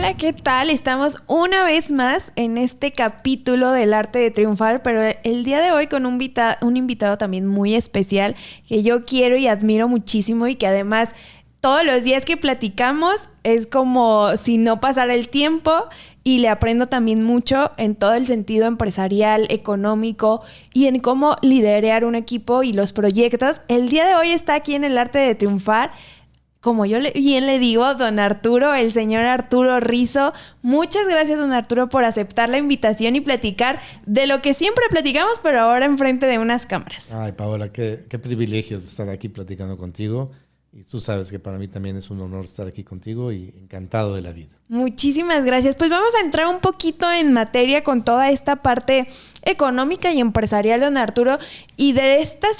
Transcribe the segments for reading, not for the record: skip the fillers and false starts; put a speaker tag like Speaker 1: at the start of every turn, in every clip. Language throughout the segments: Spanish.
Speaker 1: Hola, ¿qué tal? Estamos una vez más en este capítulo del arte de triunfar, pero el día de hoy con un invitado también muy especial que yo quiero y admiro muchísimo y que además todos los días que platicamos es como si no pasara el tiempo y le aprendo también mucho en todo el sentido empresarial, económico y en cómo liderar un equipo y los proyectos. El día de hoy está aquí en el arte de triunfar. Como yo bien le digo, don Arturo, el señor Arturo Rizzo. Muchas gracias, don Arturo, por aceptar la invitación y platicar de lo que siempre platicamos, pero ahora enfrente de unas cámaras.
Speaker 2: Ay, Paola, qué privilegio estar aquí platicando contigo. Y tú sabes que para mí también es un honor estar aquí contigo y encantado de la vida.
Speaker 1: Muchísimas gracias. Pues vamos a entrar un poquito en materia con toda esta parte económica y empresarial, don Arturo. Y de estas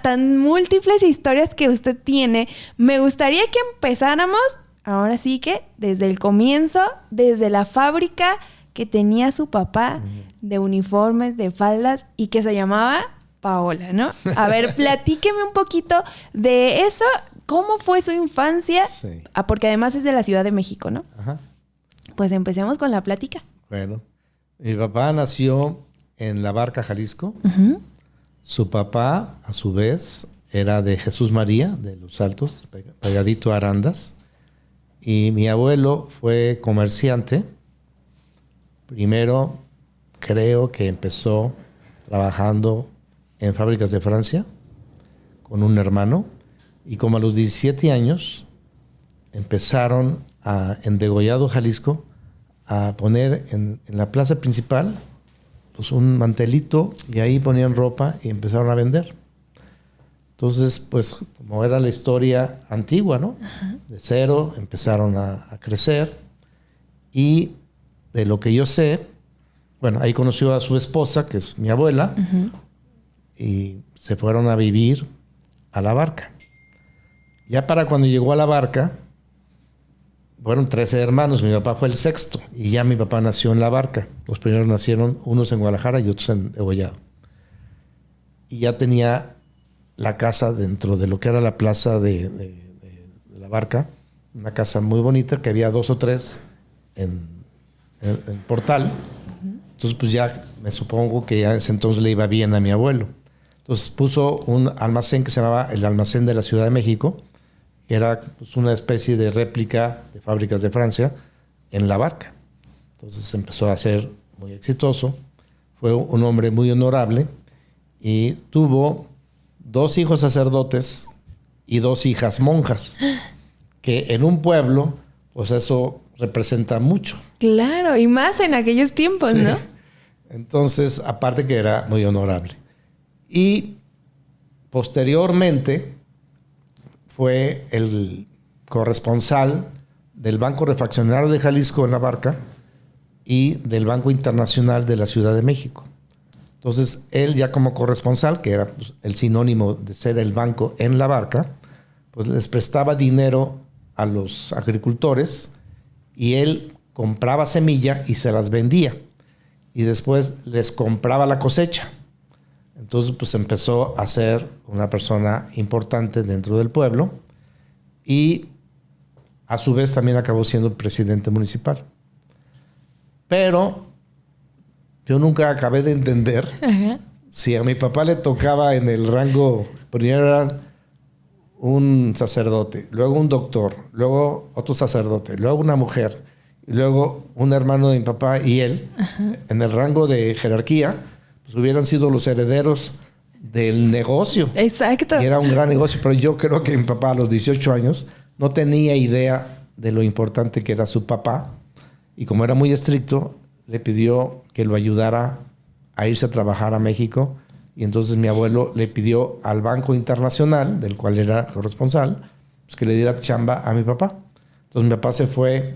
Speaker 1: tan múltiples historias que usted tiene, me gustaría que empezáramos, ahora sí que desde el comienzo, desde la fábrica que tenía su papá de uniformes, de faldas y que se llamaba Paola, ¿no? A ver, platíqueme un poquito de eso. ¿Cómo fue su infancia?
Speaker 2: Sí.
Speaker 1: Porque además es de la Ciudad de México, ¿no?
Speaker 2: Ajá.
Speaker 1: Pues empecemos con la plática.
Speaker 2: Bueno, mi papá nació en La Barca, Jalisco.
Speaker 1: Uh-huh.
Speaker 2: Su papá, a su vez, era de Jesús María, de Los Altos, pegadito a Arandas. Y mi abuelo fue comerciante. Primero, creo que empezó trabajando en fábricas de Francia con un hermano. Y como a los 17 años empezaron en Degollado, Jalisco, a poner en la plaza principal pues un mantelito y ahí ponían ropa y empezaron a vender. Entonces, pues como era la historia antigua, ¿no? Uh-huh. De cero empezaron a crecer y de lo que yo sé, bueno, ahí conoció a su esposa, que es mi abuela, uh-huh. Y se fueron a vivir a La Barca. Ya para cuando llegó a La Barca, fueron 13 hermanos, mi papá fue el sexto, y ya mi papá nació en La Barca. Los primeros nacieron, unos en Guadalajara y otros en Degollado. Y ya tenía la casa dentro de lo que era la plaza de La Barca, una casa muy bonita, que había 2 o 3 en el portal. Uh-huh. Entonces, pues ya me supongo que ya en ese entonces le iba bien a mi abuelo. Entonces puso un almacén que se llamaba el Almacén de la Ciudad de México, que era pues una especie de réplica de fábricas de Francia en La Barca. Entonces empezó a ser muy exitoso, fue un hombre muy honorable y tuvo 2 hijos sacerdotes y 2 hijas monjas, que en un pueblo, pues eso representa mucho.
Speaker 1: Claro, y más en aquellos tiempos, sí. ¿No?
Speaker 2: Entonces, aparte que era muy honorable. Y posteriormente fue el corresponsal del Banco Refaccionario de Jalisco en La Barca y del Banco Internacional de la Ciudad de México. Entonces, él ya como corresponsal, que era pues, el sinónimo de ser el banco en La Barca, pues les prestaba dinero a los agricultores y él compraba semilla y se las vendía. Y después les compraba la cosecha. Entonces, pues empezó a ser una persona importante dentro del pueblo y a su vez también acabó siendo presidente municipal. Pero yo nunca acabé de entender uh-huh. Si a mi papá le tocaba en el rango, primero era un sacerdote, luego un doctor, luego otro sacerdote, luego una mujer, y luego un hermano de mi papá y él, uh-huh. En el rango de jerarquía, pues hubieran sido los herederos del negocio.
Speaker 1: Exacto.
Speaker 2: Y era un gran negocio, pero yo creo que mi papá a los 18 años no tenía idea de lo importante que era su papá. Y como era muy estricto, le pidió que lo ayudara a irse a trabajar a México. Y entonces mi abuelo le pidió al Banco Internacional, del cual era corresponsal, pues que le diera chamba a mi papá. Entonces mi papá se fue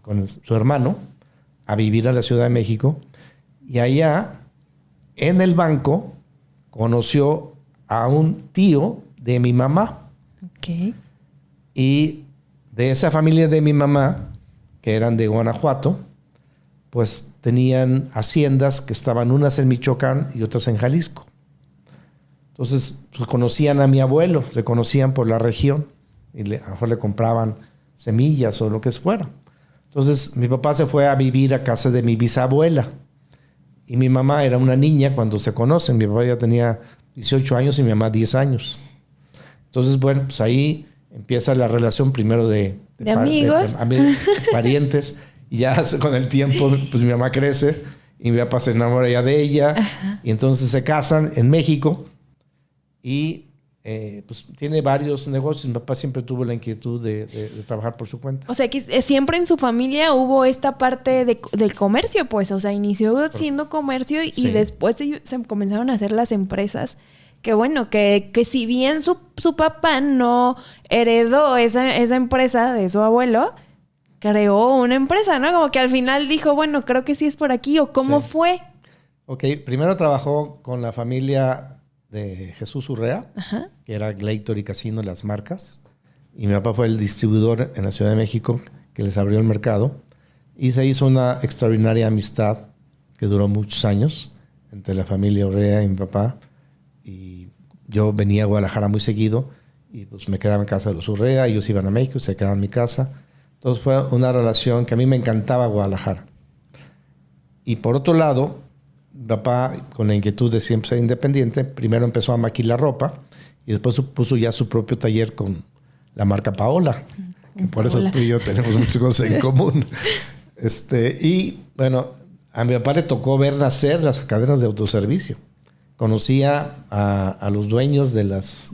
Speaker 2: con su hermano a vivir a la Ciudad de México. Y allá, en el banco, conoció a un tío de mi mamá.
Speaker 1: Okay.
Speaker 2: Y de esa familia de mi mamá, que eran de Guanajuato, pues tenían haciendas que estaban unas en Michoacán y otras en Jalisco. Entonces, pues conocían a mi abuelo, se conocían por la región y a lo mejor le compraban semillas o lo que fuera. Entonces mi papá se fue a vivir a casa de mi bisabuela. Y mi mamá era una niña cuando se conocen. Mi papá ya tenía 18 años y mi mamá 10 años. Entonces, bueno, pues ahí empieza la relación primero de
Speaker 1: amigos.
Speaker 2: De parientes. Y ya con el tiempo, pues mi mamá crece y mi papá se enamora ya de ella. Ajá. Y entonces se casan en México. Y pues tiene varios negocios. Mi papá siempre tuvo la inquietud de trabajar por su cuenta.
Speaker 1: O sea, que siempre en su familia hubo esta parte del comercio, pues. O sea, inició siendo comercio y sí. Después se comenzaron a hacer las empresas. Que bueno, que si bien su papá no heredó esa empresa de su abuelo, creó una empresa, ¿no? Como que al final dijo, bueno, creo que sí es por aquí. ¿O cómo fue?
Speaker 2: Ok, primero trabajó con la familia de Jesús Urrea, ajá, que era Glator y Casino, las marcas. Y mi papá fue el distribuidor en la Ciudad de México que les abrió el mercado. Y se hizo una extraordinaria amistad que duró muchos años entre la familia Urrea y mi papá. Y yo venía a Guadalajara muy seguido y pues me quedaba en casa de los Urrea, ellos iban a México y se quedaban en mi casa. Entonces fue una relación que a mí me encantaba Guadalajara. Y por otro lado, mi papá, con la inquietud de siempre ser independiente, primero empezó a maquilar ropa y después puso ya su propio taller con la marca Paola. Que por eso tú y yo tenemos muchas cosas en común. Y bueno, a mi papá le tocó ver nacer las cadenas de autoservicio. Conocía a los dueños de las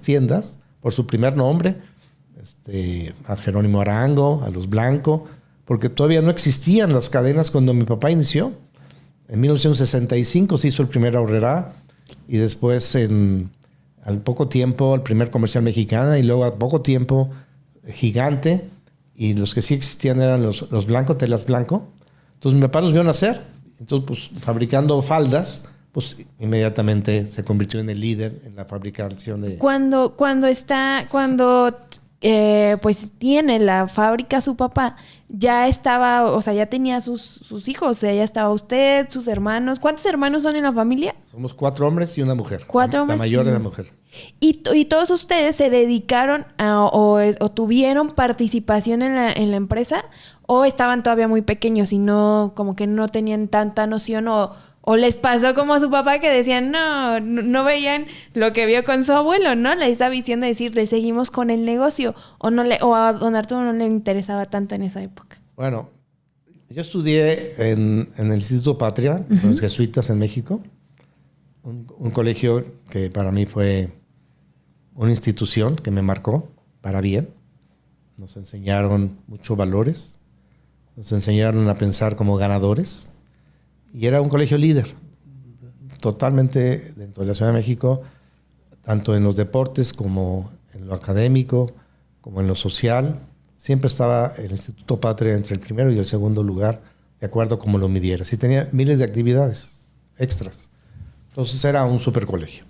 Speaker 2: tiendas por su primer nombre, a Jerónimo Arango, a los Blanco, porque todavía no existían las cadenas cuando mi papá inició. En 1965 se hizo el primer Aurrerá y después al poco tiempo el primer Comercial Mexicana y luego a poco tiempo Gigante, y los que sí existían eran los Blanco, Telas Blanco. Entonces mi papá los vio nacer. Entonces, pues, fabricando faldas, pues inmediatamente se convirtió en el líder en la fabricación de...
Speaker 1: Cuando pues tiene la fábrica su papá, ya estaba, o sea, ya tenía sus hijos, o sea, ya estaba usted, sus hermanos. ¿Cuántos hermanos son en la familia?
Speaker 2: Somos 4 hombres y una mujer.
Speaker 1: 4 hombres.
Speaker 2: La mayor es la mujer.
Speaker 1: ¿Y todos ustedes se dedicaron o tuvieron participación en la empresa? ¿O estaban todavía muy pequeños y no, como que no tenían tanta noción o les pasó como a su papá que decían, no veían lo que vio con su abuelo, ¿no? Esa visión de decir, le seguimos con el negocio. O a don Arturo no le interesaba tanto en esa época.
Speaker 2: Bueno, yo estudié en el Instituto Patria, uh-huh, con los jesuitas en México. Un colegio que para mí fue una institución que me marcó para bien. Nos enseñaron muchos valores. Nos enseñaron a pensar como ganadores. Y era un colegio líder, totalmente dentro de la Ciudad de México, tanto en los deportes como en lo académico, como en lo social. Siempre estaba el Instituto Patria entre el primero y el segundo lugar, de acuerdo a cómo lo midieras. Y tenía miles de actividades extras. Entonces era un super colegio.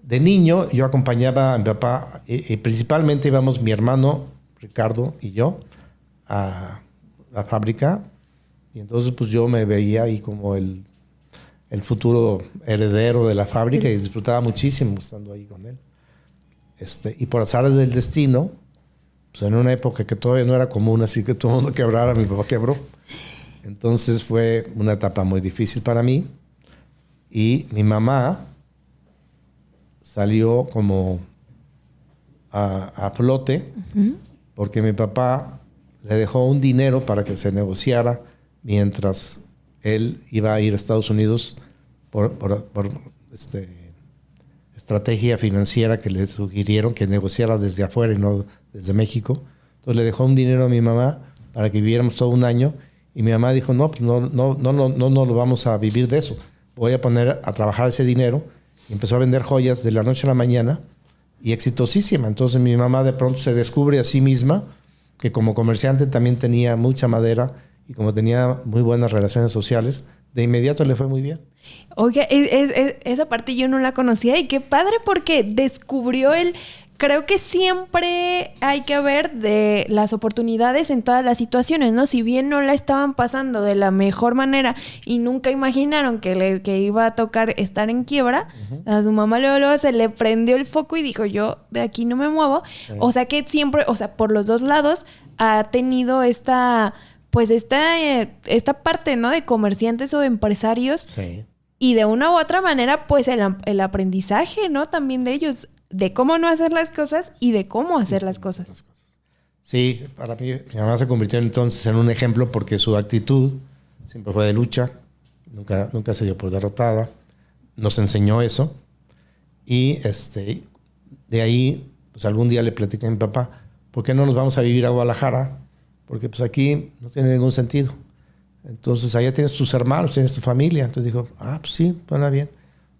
Speaker 2: De niño yo acompañaba a mi papá, y principalmente íbamos mi hermano Ricardo y yo a la fábrica. Y entonces pues yo me veía ahí como el futuro heredero de la fábrica y disfrutaba muchísimo estando ahí con él. Y por azares del destino, pues en una época que todavía no era común, así que todo el mundo quebrara, mi papá quebró. Entonces fue una etapa muy difícil para mí. Y mi mamá salió como a flote, uh-huh, porque mi papá le dejó un dinero para que se negociara mientras él iba a ir a Estados Unidos por estrategia financiera que le sugirieron que negociara desde afuera y no desde México. Entonces le dejó un dinero a mi mamá para que viviéramos todo un año y mi mamá dijo, no lo vamos a vivir de eso. Voy a poner a trabajar ese dinero. Y empezó a vender joyas de la noche a la mañana y exitosísima. Entonces mi mamá de pronto se descubre a sí misma que como comerciante también tenía mucha madera y como tenía muy buenas relaciones sociales, de inmediato le fue muy bien.
Speaker 1: Oye, esa parte yo no la conocía y qué padre porque descubrió él creo que siempre hay que ver de las oportunidades en todas las situaciones, ¿no? Si bien no la estaban pasando de la mejor manera y nunca imaginaron que iba a tocar estar en quiebra, a su mamá luego se le prendió el foco y dijo, yo de aquí no me muevo. Sí. O sea que siempre, o sea, por los dos lados ha tenido esta parte, ¿no? De comerciantes o de empresarios. Sí. Y de una u otra manera, pues el aprendizaje, ¿no? También de ellos, de cómo no hacer las cosas y de cómo hacer las cosas.
Speaker 2: Sí, para mí mi mamá se convirtió entonces en un ejemplo porque su actitud siempre fue de lucha, nunca se dio por derrotada, nos enseñó eso y de ahí, pues algún día le platicé a mi papá, ¿por qué no nos vamos a vivir a Guadalajara? Porque pues aquí no tiene ningún sentido. Entonces, allá tienes tus hermanos, tienes tu familia. Entonces dijo, pues sí, suena bien.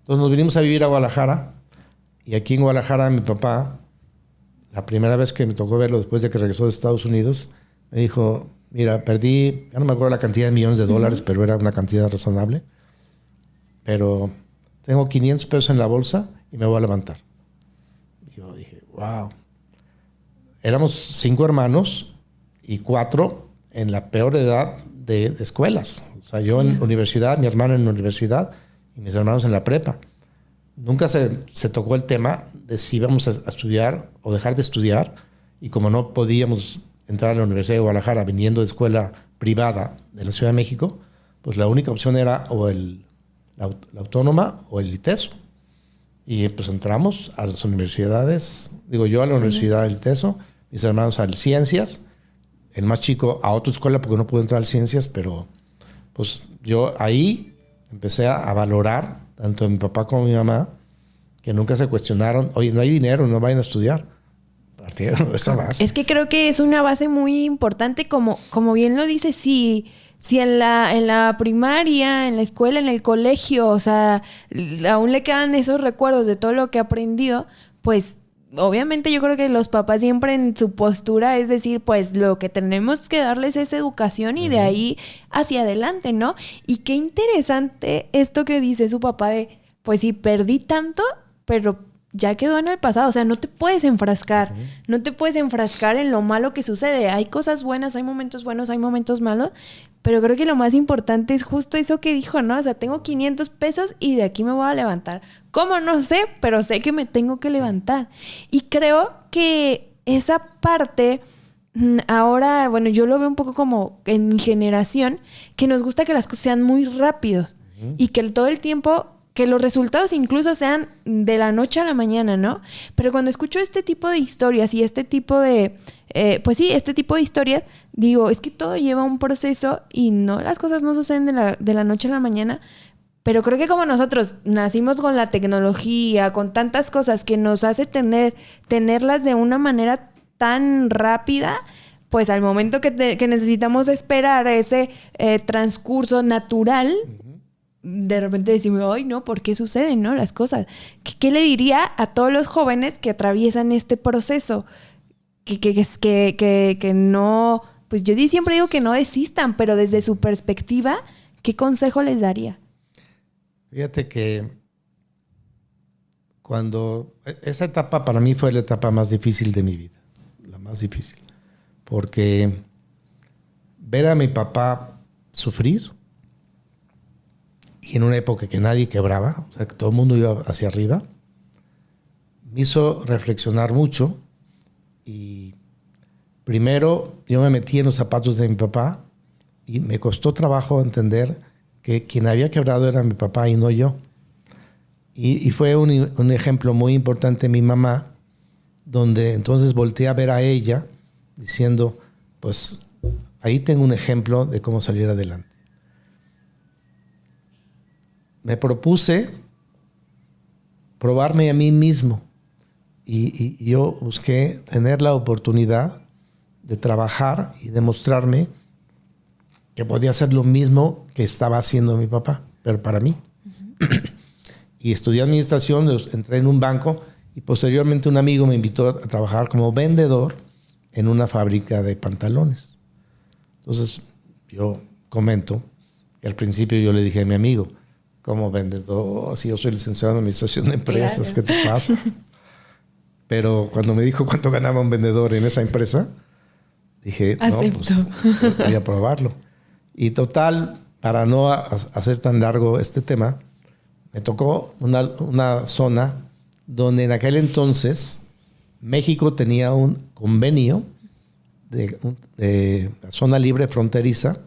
Speaker 2: Entonces nos vinimos a vivir a Guadalajara. Y aquí en Guadalajara, mi papá, la primera vez que me tocó verlo después de que regresó de Estados Unidos, me dijo, mira, perdí, ya no me acuerdo la cantidad de millones de dólares, pero era una cantidad razonable. Pero tengo 500 pesos en la bolsa y me voy a levantar. Y yo dije, wow. Éramos 5 hermanos y 4 en la peor edad de escuelas. O sea, yo en universidad, mi hermano en la universidad y mis hermanos en la prepa. Nunca se tocó el tema de si íbamos a estudiar o dejar de estudiar. Y como no podíamos entrar a la Universidad de Guadalajara viniendo de escuela privada de la Ciudad de México, pues la única opción era o la Autónoma o el ITESO. Y pues entramos a las universidades, digo yo a la Universidad del ITESO, mis hermanos a Ciencias, el más chico a otra escuela porque no pudo entrar a Ciencias, pero pues yo ahí empecé a valorar tanto a mi papá como a mi mamá, que nunca se cuestionaron, oye, no hay dinero, no vayan a estudiar. Partieron de esa base.
Speaker 1: Es que creo que es una base muy importante, como bien lo dice, si en la primaria, en la escuela, en el colegio, o sea, aún le quedan esos recuerdos de todo lo que aprendió, pues obviamente yo creo que los papás siempre en su postura es decir, pues lo que tenemos que darles es educación y de ahí hacia adelante, ¿no? Y qué interesante esto que dice su papá de, pues sí, perdí tanto, pero ya quedó en el pasado. O sea, no te puedes enfrascar. No te puedes enfrascar en lo malo que sucede. Hay cosas buenas, hay momentos buenos, hay momentos malos, pero creo que lo más importante es justo eso que dijo, ¿no? O sea, tengo 500 pesos y de aquí me voy a levantar. ¿Cómo? No sé, pero sé que me tengo que levantar. Y creo que esa parte, ahora, bueno, yo lo veo un poco como en mi generación, que nos gusta que las cosas sean muy rápidos y que todo el tiempo, que los resultados incluso sean de la noche a la mañana, ¿no? Pero cuando escucho este tipo de historias y este tipo de, este tipo de historias, digo, es que todo lleva un proceso y no, las cosas no suceden de la noche a la mañana. Pero creo que como nosotros nacimos con la tecnología, con tantas cosas que nos hace tenerlas de una manera tan rápida, pues al momento que necesitamos esperar ese transcurso natural, de repente decimos, ay, no, ¿por qué suceden, no, las cosas? ¿Qué le diría a todos los jóvenes que atraviesan este proceso? Que no, pues yo siempre digo que no desistan, pero desde su perspectiva, ¿qué consejo les daría?
Speaker 2: Fíjate que esa etapa para mí fue la etapa más difícil de mi vida, la más difícil, porque ver a mi papá sufrir y en una época que nadie quebraba, o sea, que todo el mundo iba hacia arriba, me hizo reflexionar mucho y primero yo me metí en los zapatos de mi papá y me costó trabajo entender que quien había quebrado era mi papá y no yo. Y fue un ejemplo muy importante mi mamá, donde entonces volteé a ver a ella diciendo, pues ahí tengo un ejemplo de cómo salir adelante. Me propuse probarme a mí mismo y yo busqué tener la oportunidad de trabajar y demostrarme que podía hacer lo mismo que estaba haciendo mi papá, pero para mí. Y estudié administración, entré en un banco y posteriormente un amigo me invitó a trabajar como vendedor en una fábrica de pantalones. Entonces yo comento que al principio yo le dije a mi amigo, como vendedor, si yo soy licenciado en administración de empresas, claro. ¿Qué te pasa? Pero cuando me dijo cuánto ganaba un vendedor en esa empresa, dije,
Speaker 1: Acepto.
Speaker 2: no, pues voy a probarlo. Y total, para no hacer tan largo este tema, me tocó una zona donde en aquel entonces México tenía un convenio de zona libre fronteriza,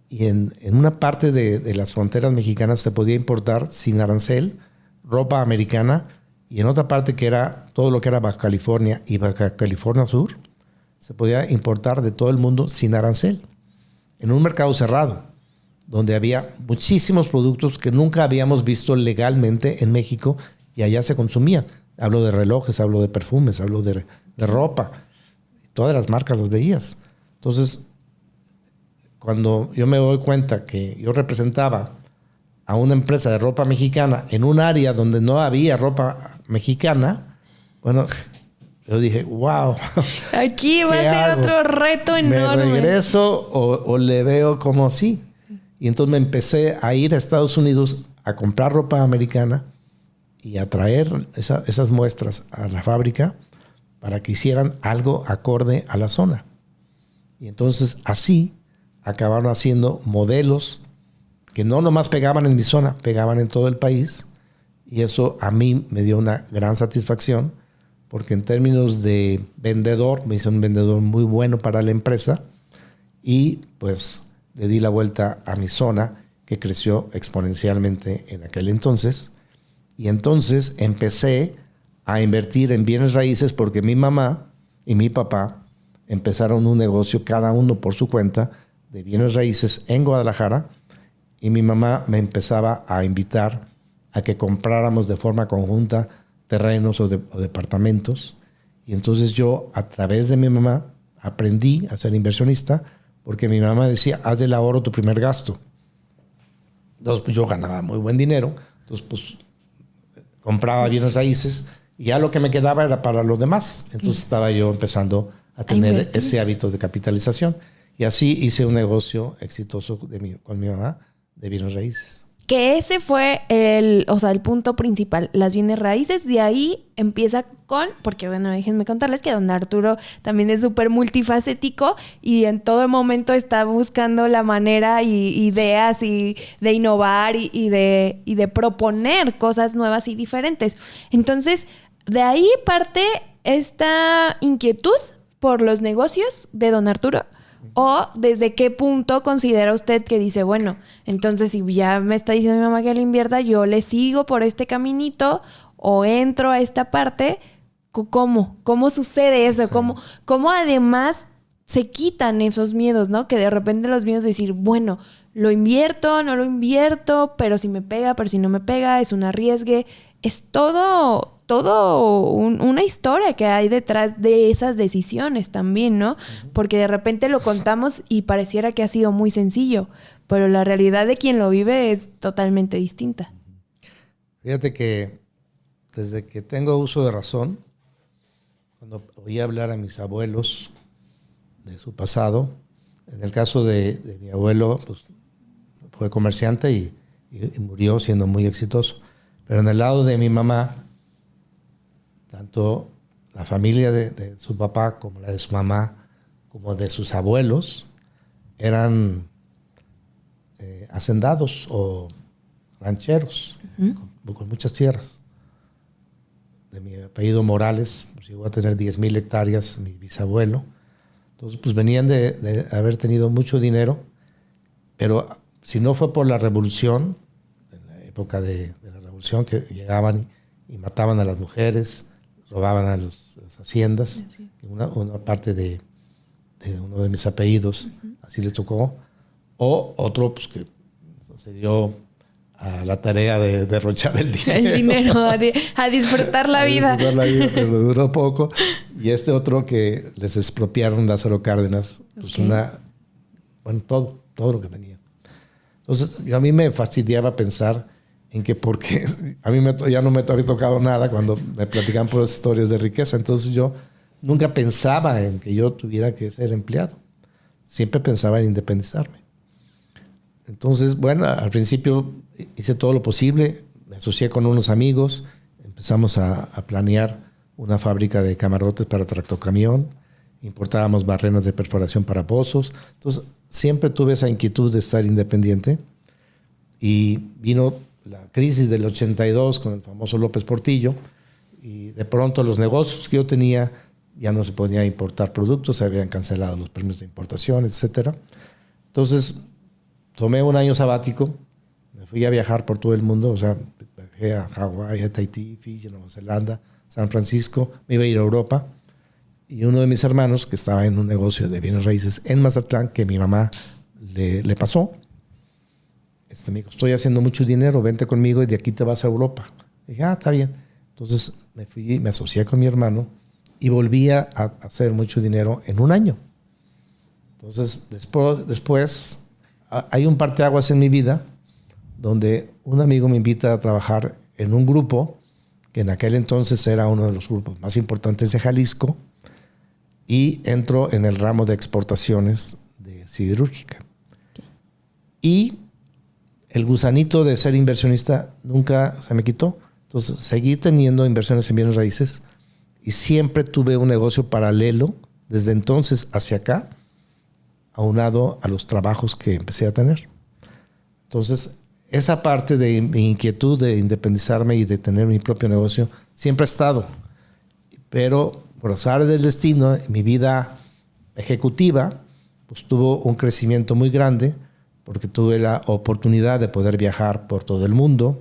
Speaker 2: y en una parte de las fronteras mexicanas se podía importar sin arancel ropa americana, y en otra parte, que era todo lo que era Baja California y Baja California Sur, se podía importar de todo el mundo sin arancel, en un mercado cerrado, donde había muchísimos productos que nunca habíamos visto legalmente en México y allá se consumían. Hablo de relojes, hablo de perfumes, hablo de ropa. Todas las marcas las veías. Entonces, cuando yo me doy cuenta que yo representaba a una empresa de ropa mexicana en un área donde no había ropa mexicana, bueno, yo dije, wow.
Speaker 1: Aquí va a ser
Speaker 2: hago?
Speaker 1: otro reto enorme.
Speaker 2: ¿Me regreso o le veo como sí? Y entonces me empecé a ir a Estados Unidos a comprar ropa americana y a traer esas muestras a la fábrica para que hicieran algo acorde a la zona. Y entonces así acabaron haciendo modelos que no nomás pegaban en mi zona, pegaban en todo el país. Y eso a mí me dio una gran satisfacción, porque en términos de vendedor, me hice un vendedor muy bueno para la empresa, y pues le di la vuelta a mi zona, que creció exponencialmente en aquel entonces. Y entonces empecé a invertir en bienes raíces, porque mi mamá y mi papá empezaron un negocio, cada uno por su cuenta, de bienes raíces en Guadalajara, y mi mamá me empezaba a invitar a que compráramos de forma conjunta terrenos o departamentos. Y entonces yo, a través de mi mamá, aprendí a ser inversionista, porque mi mamá decía, haz del ahorro tu primer gasto. Entonces, pues yo ganaba muy buen dinero, entonces pues compraba bienes raíces, y ya lo que me quedaba era para los demás. Entonces estaba yo empezando a tener ese hábito de capitalización. Y así hice un negocio exitoso con mi mamá de bienes raíces.
Speaker 1: Que ese fue el punto principal, las bienes raíces. De ahí empieza porque bueno, déjenme contarles que don Arturo también es súper multifacético y en todo momento está buscando la manera y ideas y de innovar y de proponer cosas nuevas y diferentes. Entonces, de ahí parte esta inquietud por los negocios de don Arturo. ¿O desde qué punto considera usted que dice, bueno, entonces si ya me está diciendo mi mamá que le invierta, yo le sigo por este caminito o entro a esta parte? ¿Cómo sucede eso? Sí. ¿Cómo además se quitan esos miedos, ¿no? Que de repente los miedos de decir, bueno, lo invierto, no lo invierto, pero si me pega, pero si no me pega, es un arriesgue. Es todo una historia que hay detrás de esas decisiones también, ¿no? Porque de repente lo contamos y pareciera que ha sido muy sencillo, pero la realidad de quien lo vive es totalmente distinta.
Speaker 2: Fíjate que desde que tengo uso de razón, cuando oía hablar a mis abuelos de su pasado, en el caso de mi abuelo, pues fue comerciante y murió siendo muy exitoso. Pero en el lado de mi mamá, tanto la familia de su papá como la de su mamá, como de sus abuelos, eran hacendados o rancheros, con muchas tierras. De mi apellido Morales, pues llegó a tener 10,000 hectáreas mi bisabuelo. Entonces, pues venían de haber tenido mucho dinero, pero si no fue por la revolución, en la época de la revolución, que llegaban y mataban a las mujeres, robaban a las haciendas, sí. Una parte de uno de mis apellidos, así le tocó, o otro pues que se dio a la tarea de derrochar el dinero.
Speaker 1: El dinero, a disfrutar la vida.
Speaker 2: Disfrutar la vida, pero duró poco. Y este otro que les expropiaron Lázaro Cárdenas, pues todo lo que tenía. Entonces, a mí me fastidiaba pensar en que porque a mí ya no me había tocado nada cuando me platicaban por historias de riqueza. Entonces yo nunca pensaba en que yo tuviera que ser empleado. Siempre pensaba en independizarme. Entonces, bueno, al principio hice todo lo posible. Me asocié con unos amigos. Empezamos a planear una fábrica de camarotes para tractocamión, importábamos barrenas de perforación para pozos. Entonces, siempre tuve esa inquietud de estar independiente y vino la crisis del 82 con el famoso López Portillo y de pronto los negocios que yo tenía ya no se podía importar productos, se habían cancelado los permisos de importación, etcétera. Entonces, tomé un año sabático, me fui a viajar por todo el mundo, o sea, viajé a Hawái, a Tahití, Fiji, Nueva Zelanda, San Francisco, me iba a ir a Europa. Y uno de mis hermanos, que estaba en un negocio de bienes raíces en Mazatlán, que mi mamá le pasó, me dijo, estoy haciendo mucho dinero, vente conmigo y de aquí te vas a Europa. Dije, está bien. Entonces me fui, me asocié con mi hermano y volví a hacer mucho dinero en un año. Entonces, después hay un parteaguas en mi vida donde un amigo me invita a trabajar en un grupo que en aquel entonces era uno de los grupos más importantes de Jalisco y entro en el ramo de exportaciones de siderúrgica. Y el gusanito de ser inversionista nunca se me quitó. Entonces, seguí teniendo inversiones en bienes raíces y siempre tuve un negocio paralelo desde entonces hacia acá, aunado a los trabajos que empecé a tener. Entonces, esa parte de mi inquietud de independizarme y de tener mi propio negocio siempre ha estado. Pero por azar del destino, mi vida ejecutiva pues tuvo un crecimiento muy grande porque tuve la oportunidad de poder viajar por todo el mundo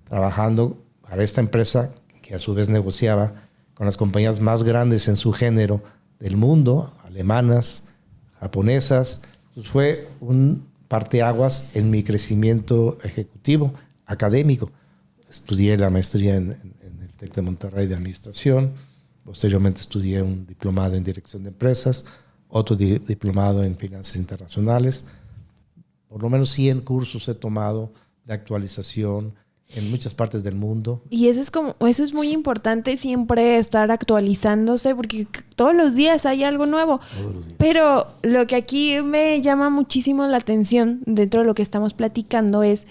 Speaker 2: trabajando para esta empresa que a su vez negociaba con las compañías más grandes en su género del mundo, alemanas, japonesas. Pues fue un parteaguas en mi crecimiento ejecutivo, académico. Estudié la maestría en el TEC de Monterrey de Administración. Posteriormente estudié un diplomado en Dirección de Empresas, otro diplomado en Finanzas Internacionales. Por lo menos 100 cursos he tomado de actualización en muchas partes del mundo.
Speaker 1: Y eso es muy importante, siempre estar actualizándose, porque todos los días hay algo nuevo.
Speaker 2: Todos los días.
Speaker 1: Pero lo que aquí me llama muchísimo la atención dentro de lo que estamos platicando es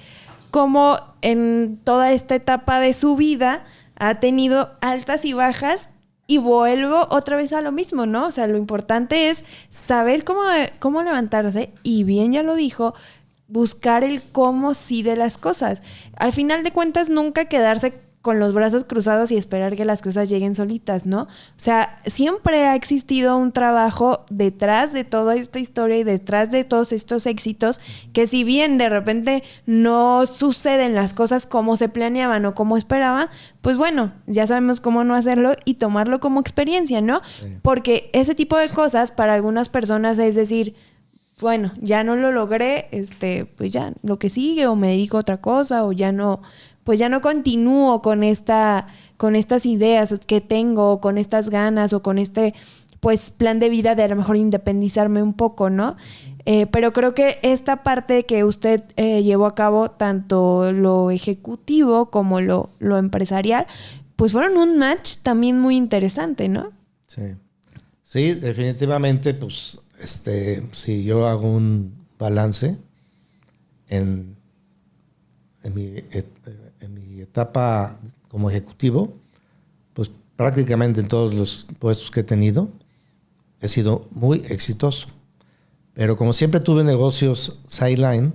Speaker 1: cómo en toda esta etapa de su vida ha tenido altas y bajas y vuelvo otra vez a lo mismo, ¿no? O sea, lo importante es saber cómo levantarse y bien ya lo dijo, buscar el cómo sí de las cosas. Al final de cuentas, nunca quedarse con los brazos cruzados y esperar que las cosas lleguen solitas, ¿no? O sea, siempre ha existido un trabajo detrás de toda esta historia y detrás de todos estos éxitos que si bien de repente no suceden las cosas como se planeaban o como esperaban, pues bueno, ya sabemos cómo no hacerlo y tomarlo como experiencia, ¿no? Sí. Porque ese tipo de cosas para algunas personas es decir, bueno, ya no lo logré, pues ya, lo que sigue, o me dedico a otra cosa, o ya no, pues ya no continúo con estas ideas que tengo, con estas ganas, o con pues plan de vida de a lo mejor independizarme un poco, ¿no? Pero creo que esta parte que usted llevó a cabo, tanto lo ejecutivo como lo empresarial, pues fueron un match también muy interesante, ¿no?
Speaker 2: Sí. Sí, definitivamente, pues si yo hago un balance en mi etapa como ejecutivo, pues prácticamente en todos los puestos que he tenido he sido muy exitoso. Pero como siempre tuve negocios sideline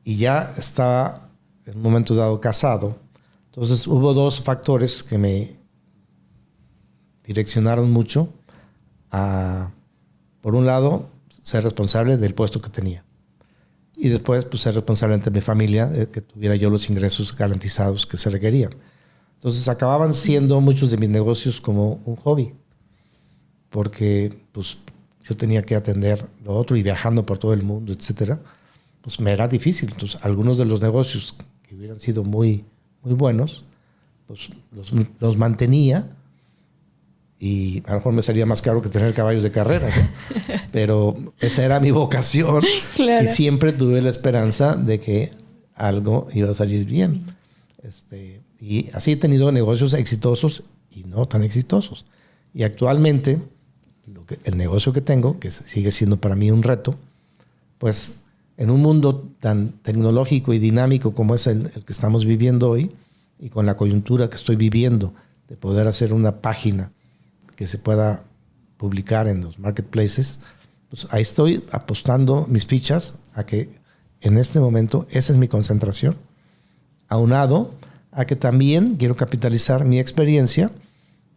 Speaker 2: y ya estaba en un momento dado casado, entonces hubo dos factores que me direccionaron mucho a, por un lado, ser responsable del puesto que tenía. Y después, pues, ser responsable ante mi familia, de que tuviera yo los ingresos garantizados que se requerían. Entonces, acababan siendo muchos de mis negocios como un hobby. Porque, pues, yo tenía que atender lo otro y viajando por todo el mundo, etcétera. Pues, me era difícil. Entonces, algunos de los negocios que hubieran sido muy, muy buenos, pues, los mantenía. Y a lo mejor me salía más caro que tener caballos de carreras, ¿eh? Pero esa era mi vocación. Claro. Y siempre tuve la esperanza de que algo iba a salir bien. Y así he tenido negocios exitosos y no tan exitosos. Y actualmente, el negocio que tengo, que sigue siendo para mí un reto, pues en un mundo tan tecnológico y dinámico como es el que estamos viviendo hoy, y con la coyuntura que estoy viviendo, de poder hacer una página que se pueda publicar en los marketplaces, pues ahí estoy apostando mis fichas a que en este momento esa es mi concentración, aunado a que también quiero capitalizar mi experiencia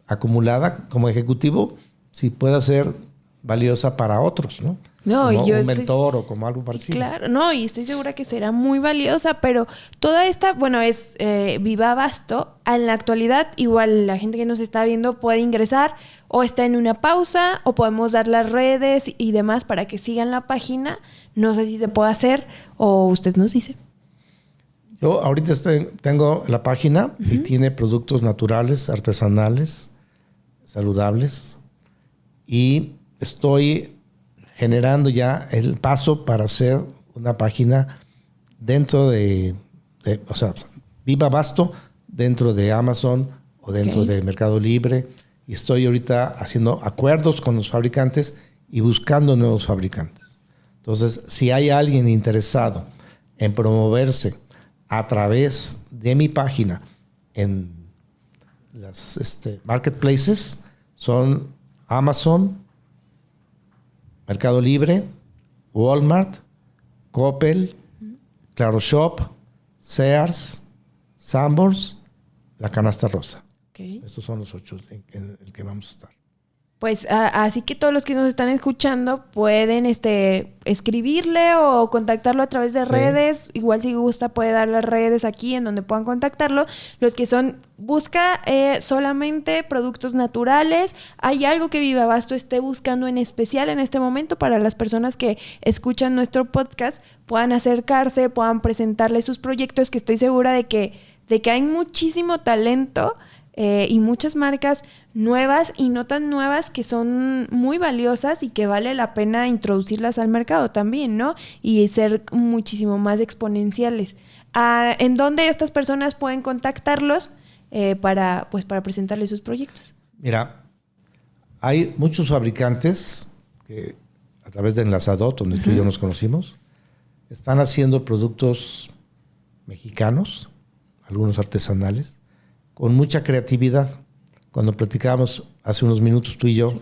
Speaker 2: acumulada como ejecutivo, si pueda ser valiosa para otros, ¿no?
Speaker 1: No,
Speaker 2: como
Speaker 1: yo
Speaker 2: un mentor o como algo
Speaker 1: sí,
Speaker 2: parecido.
Speaker 1: claro, no, y estoy segura que será muy valiosa, pero toda esta, bueno, es Viva Abasto. En la actualidad, igual la gente que nos está viendo puede ingresar o está en una pausa o podemos dar las redes y demás para que sigan la página. No sé si se puede hacer o usted nos dice.
Speaker 2: Yo ahorita tengo la página y tiene productos naturales, artesanales, saludables, y estoy generando ya el paso para hacer una página dentro o sea, Viva Abasto dentro de Amazon o dentro de Mercado Libre, y estoy ahorita haciendo acuerdos con los fabricantes y buscando nuevos fabricantes. Entonces, si hay alguien interesado en promoverse a través de mi página en las marketplaces, son Amazon, Mercado Libre, Walmart, Coppel, Claro Shop, Sears, Sanborns, La Canasta Rosa.
Speaker 1: Okay.
Speaker 2: Estos son los 8 en el que vamos a estar.
Speaker 1: Pues así que todos los que nos están escuchando pueden escribirle o contactarlo a través de redes. Igual si gusta puede dar las redes aquí en donde puedan contactarlo. Los que busca solamente productos naturales. ¿Hay algo que Viva Abasto esté buscando en especial en este momento para las personas que escuchan nuestro podcast? Puedan acercarse, puedan presentarle sus proyectos, que estoy segura de que hay muchísimo talento. Y muchas marcas nuevas y no tan nuevas que son muy valiosas y que vale la pena introducirlas al mercado también, ¿no? Y ser muchísimo más exponenciales. ¿En dónde estas personas pueden contactarlos para presentarles sus proyectos?
Speaker 2: Mira, hay muchos fabricantes que a través de Enlazadot, donde tú y yo nos conocimos, están haciendo productos mexicanos, algunos artesanales, con mucha creatividad. Cuando platicábamos hace unos minutos tú y yo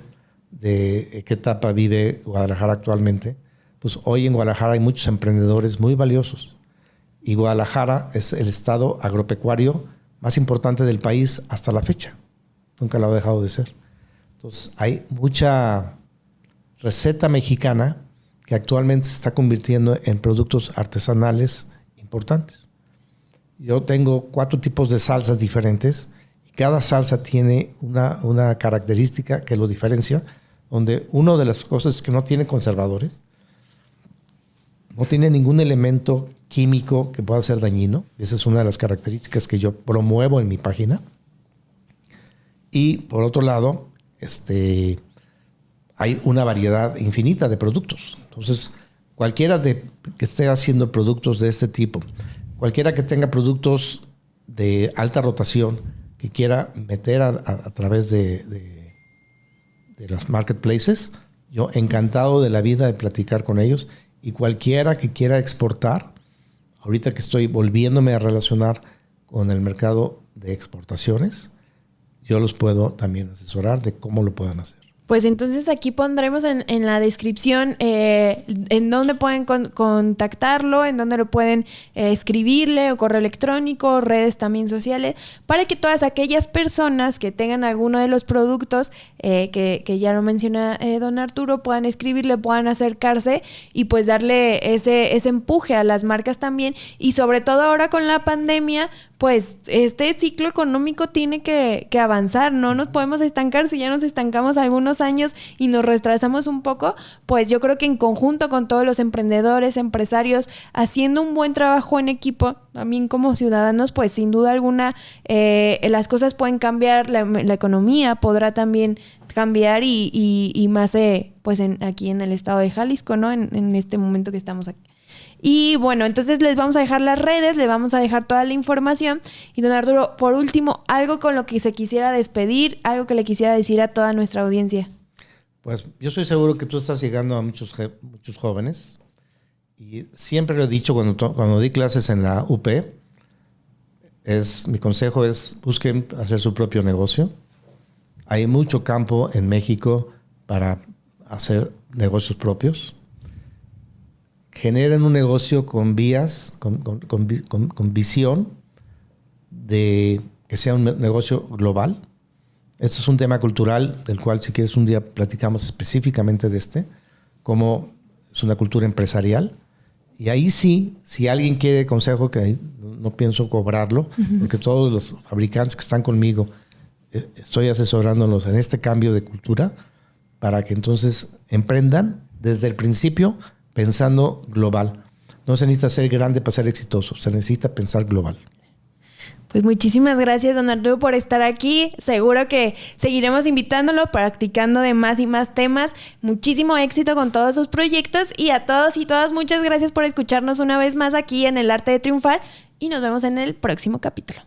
Speaker 2: de qué etapa vive Guadalajara actualmente, pues hoy en Guadalajara hay muchos emprendedores muy valiosos. Y Guadalajara es el estado agropecuario más importante del país hasta la fecha. Nunca lo ha dejado de ser. Entonces hay mucha receta mexicana que actualmente se está convirtiendo en productos artesanales importantes. Yo tengo 4 tipos de salsas diferentes y cada salsa tiene una característica que lo diferencia, donde una de las cosas es que no tiene conservadores, no tiene ningún elemento químico que pueda ser dañino. Esa es una de las características que yo promuevo en mi página. Y por otro lado, hay una variedad infinita de productos. Entonces, cualquiera que esté haciendo productos de este tipo, cualquiera que tenga productos de alta rotación que quiera meter a través de las marketplaces, yo encantado de la vida de platicar con ellos. Y cualquiera que quiera exportar, ahorita que estoy volviéndome a relacionar con el mercado de exportaciones, yo los puedo también asesorar de cómo lo puedan hacer.
Speaker 1: Pues entonces aquí pondremos en la descripción en dónde pueden contactarlo, en dónde lo pueden escribirle, o correo electrónico, redes también sociales, para que todas aquellas personas que tengan alguno de los productos que ya lo menciona don Arturo, puedan escribirle, puedan acercarse y pues darle ese empuje a las marcas también. Y sobre todo ahora con la pandemia, pues este ciclo económico tiene que avanzar, no nos podemos estancar. Si ya nos estancamos algunos años y nos retrasamos un poco, pues yo creo que en conjunto con todos los emprendedores, empresarios, haciendo un buen trabajo en equipo, también como ciudadanos, pues sin duda alguna las cosas pueden cambiar, la economía podrá también cambiar y más pues aquí en el estado de Jalisco, ¿no? En este momento que estamos aquí. Y bueno, entonces les vamos a dejar las redes, les vamos a dejar toda la información. Y don Arturo, por último, algo con lo que se quisiera despedir, algo que le quisiera decir a toda nuestra audiencia.
Speaker 2: Pues yo estoy seguro que tú estás llegando a muchos jóvenes. Y siempre lo he dicho cuando di clases en la UP, Mi consejo es busquen hacer su propio negocio. Hay mucho campo en México para hacer negocios propios. Generen un negocio con vías, con visión de que sea un negocio global. Esto es un tema cultural del cual, si quieres, un día platicamos específicamente de cómo es una cultura empresarial. Y ahí sí, si alguien quiere consejo, que no pienso cobrarlo, porque todos los fabricantes que están conmigo, estoy asesorándolos en este cambio de cultura para que entonces emprendan desde el principio pensando global. No se necesita ser grande para ser exitoso, se necesita pensar global.
Speaker 1: Pues muchísimas gracias, don Arturo, por estar aquí. Seguro que seguiremos invitándolo, practicando de más y más temas. Muchísimo éxito con todos sus proyectos y a todos y todas muchas gracias por escucharnos una vez más aquí en El Arte de Triunfar y nos vemos en el próximo capítulo.